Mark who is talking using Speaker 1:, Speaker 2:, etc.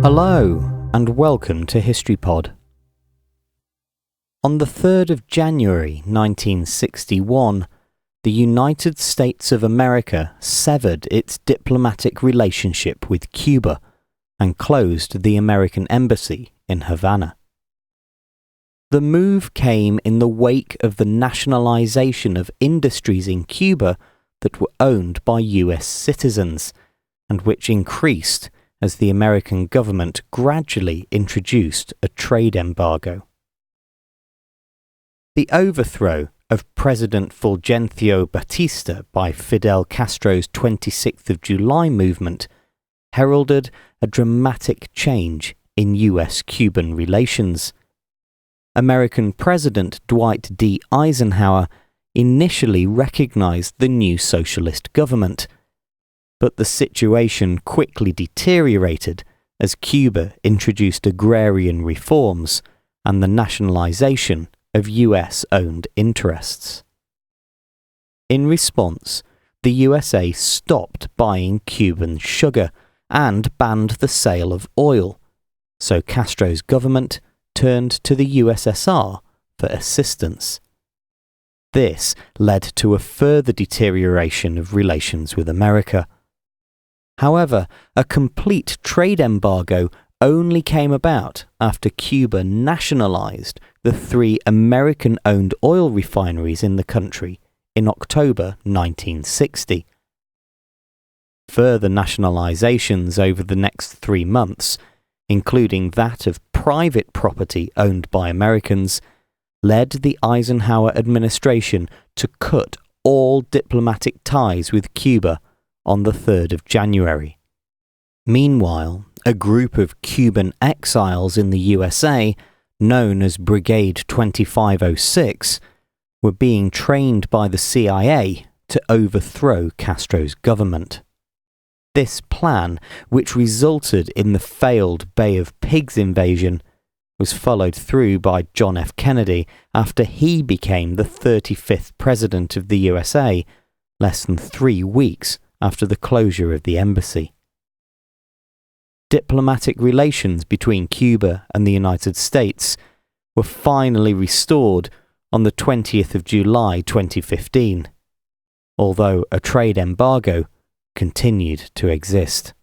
Speaker 1: Hello, and welcome to HistoryPod. On the 3rd of January 1961, the United States of America severed its diplomatic relationship with Cuba and closed the American embassy in Havana. The move came in the wake of the nationalisation of industries in Cuba that were owned by US citizens, and which increased as the American government gradually introduced a trade embargo. The overthrow of President Fulgencio Batista by Fidel Castro's 26th of July movement heralded a dramatic change in US-Cuban relations. American President Dwight D. Eisenhower initially recognized the new socialist government, but the situation quickly deteriorated as Cuba introduced agrarian reforms and the nationalisation of US-owned interests. In response, the USA stopped buying Cuban sugar and banned the sale of oil, so Castro's government turned to the USSR for assistance. This led to a further deterioration of relations with America. However, a complete trade embargo only came about after Cuba nationalised the 3 American-owned oil refineries in the country in October 1960. Further nationalisations over the next 3 months, including that of private property owned by Americans, led the Eisenhower administration to cut all diplomatic ties with Cuba on the 3rd of January. Meanwhile, a group of Cuban exiles in the USA, known as Brigade 2506, were being trained by the CIA to overthrow Castro's government. This plan, which resulted in the failed Bay of Pigs invasion, was followed through by John F. Kennedy after he became the 35th President of the USA, less than 3 weeks after the closure of the embassy. Diplomatic relations between Cuba and the United States were finally restored on the 20th of July 2015, although a trade embargo continued to exist.